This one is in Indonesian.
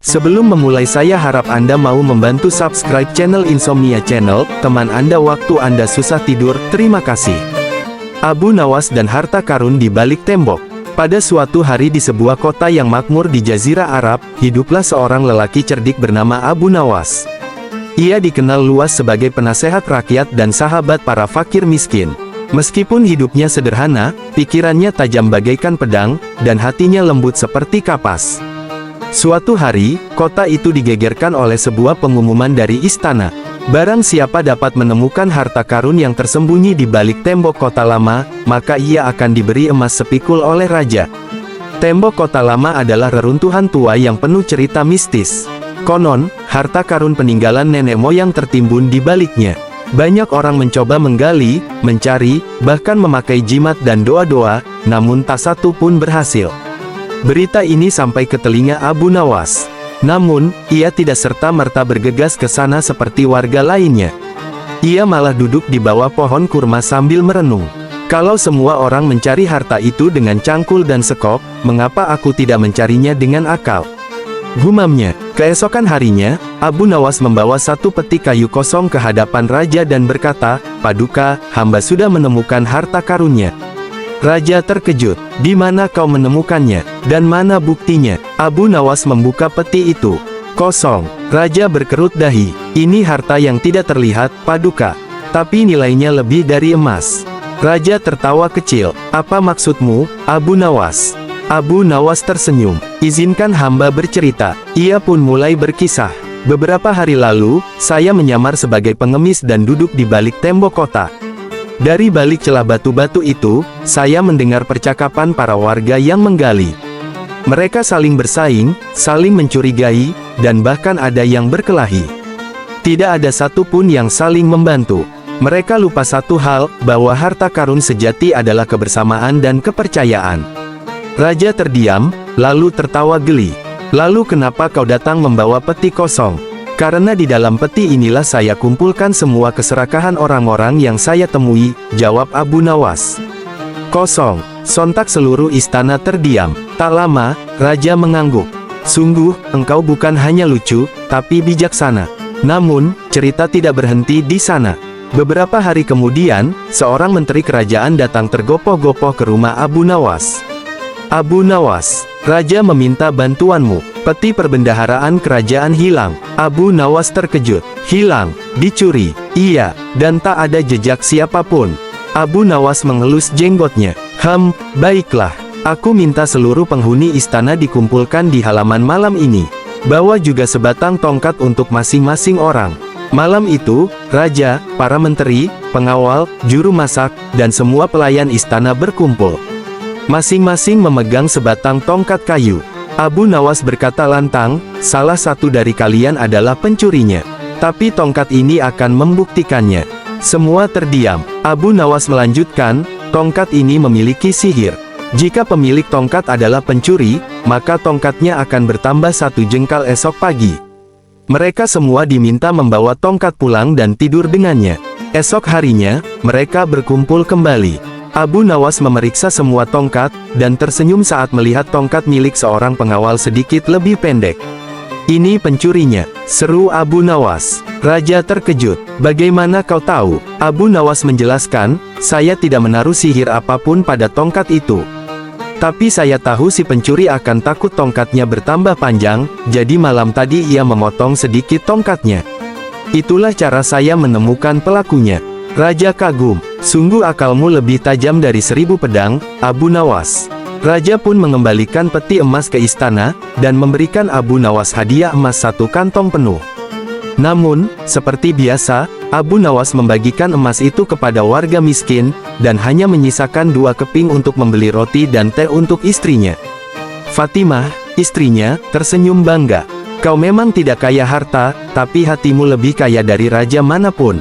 Sebelum memulai saya harap Anda mau membantu subscribe channel Insomnia Channel, teman Anda waktu Anda susah tidur, terima kasih. Abu Nawas dan harta karun di balik tembok. Pada suatu hari di sebuah kota yang makmur di Jazirah Arab, hiduplah seorang lelaki cerdik bernama Abu Nawas. Ia dikenal luas sebagai penasehat rakyat dan sahabat para fakir miskin. Meskipun hidupnya sederhana, pikirannya tajam bagaikan pedang, dan hatinya lembut seperti kapas. Suatu hari, kota itu digegerkan oleh sebuah pengumuman dari istana. Barang siapa dapat menemukan harta karun yang tersembunyi di balik tembok kota lama, maka ia akan diberi emas sepikul oleh raja. Tembok kota lama adalah reruntuhan tua yang penuh cerita mistis. Konon, harta karun peninggalan nenek moyang tertimbun di baliknya. Banyak orang mencoba menggali, mencari, bahkan memakai jimat dan doa-doa, namun tak satu pun berhasil. Berita ini sampai ke telinga Abu Nawas. Namun, ia tidak serta-merta bergegas ke sana seperti warga lainnya. Ia malah duduk di bawah pohon kurma sambil merenung. Kalau semua orang mencari harta itu dengan cangkul dan sekop, mengapa aku tidak mencarinya dengan akal? Gumamnya. Keesokan harinya, Abu Nawas membawa satu peti kayu kosong ke hadapan raja dan berkata, "Paduka, hamba sudah menemukan harta karunnya." Raja terkejut. "Di mana kau menemukannya? Dan mana buktinya?" Abu Nawas membuka peti itu. Kosong. Raja berkerut dahi. "Ini harta yang tidak terlihat, Paduka. Tapi nilainya lebih dari emas." Raja tertawa kecil. "Apa maksudmu, Abu Nawas?" Abu Nawas tersenyum. "Izinkan hamba bercerita." Ia pun mulai berkisah. "Beberapa hari lalu, saya menyamar sebagai pengemis dan duduk di balik tembok kota. Dari balik celah batu-batu itu, saya mendengar percakapan para warga yang menggali. Mereka saling bersaing, saling mencurigai, dan bahkan ada yang berkelahi. Tidak ada satupun yang saling membantu. Mereka lupa satu hal, bahwa harta karun sejati adalah kebersamaan dan kepercayaan." Raja terdiam, lalu tertawa geli. "Lalu kenapa kau datang membawa peti kosong?" "Karena di dalam peti inilah saya kumpulkan semua keserakahan orang-orang yang saya temui," jawab Abu Nawas. "Kosong." Sontak seluruh istana terdiam. Tak lama, raja mengangguk. "Sungguh, engkau bukan hanya lucu, tapi bijaksana." Namun, cerita tidak berhenti di sana. Beberapa hari kemudian, seorang menteri kerajaan datang tergopoh-gopoh ke rumah Abu Nawas. "Abu Nawas, raja meminta bantuanmu. Peti perbendaharaan kerajaan hilang." Abu Nawas terkejut. "Hilang? Dicuri?" "Iya, dan tak ada jejak siapapun." Abu Nawas mengelus jenggotnya. Baiklah. Aku minta seluruh penghuni istana dikumpulkan di halaman malam ini. Bawa juga sebatang tongkat untuk masing-masing orang." Malam itu, raja, para menteri, pengawal, juru masak, dan semua pelayan istana berkumpul. Masing-masing memegang sebatang tongkat kayu. Abu Nawas berkata lantang, "Salah satu dari kalian adalah pencurinya. Tapi tongkat ini akan membuktikannya." Semua terdiam. Abu Nawas melanjutkan, "Tongkat ini memiliki sihir. Jika pemilik tongkat adalah pencuri, maka tongkatnya akan bertambah 1 jengkal esok pagi." Mereka semua diminta membawa tongkat pulang dan tidur dengannya. Esok harinya, mereka berkumpul kembali. Abu Nawas memeriksa semua tongkat, dan tersenyum saat melihat tongkat milik seorang pengawal sedikit lebih pendek. "Ini pencurinya," seru Abu Nawas. Raja terkejut. "Bagaimana kau tahu?" Abu Nawas menjelaskan, "Saya tidak menaruh sihir apapun pada tongkat itu. Tapi saya tahu si pencuri akan takut tongkatnya bertambah panjang, jadi malam tadi ia memotong sedikit tongkatnya. Itulah cara saya menemukan pelakunya." Raja kagum. "Sungguh akalmu lebih tajam dari 1000 pedang, Abu Nawas." Raja pun mengembalikan peti emas ke istana, dan memberikan Abu Nawas hadiah emas 1 kantong penuh. Namun, seperti biasa, Abu Nawas membagikan emas itu kepada warga miskin, dan hanya menyisakan 2 keping untuk membeli roti dan teh untuk istrinya. Fatimah, istrinya, tersenyum bangga. "Kau memang tidak kaya harta, tapi hatimu lebih kaya dari raja manapun."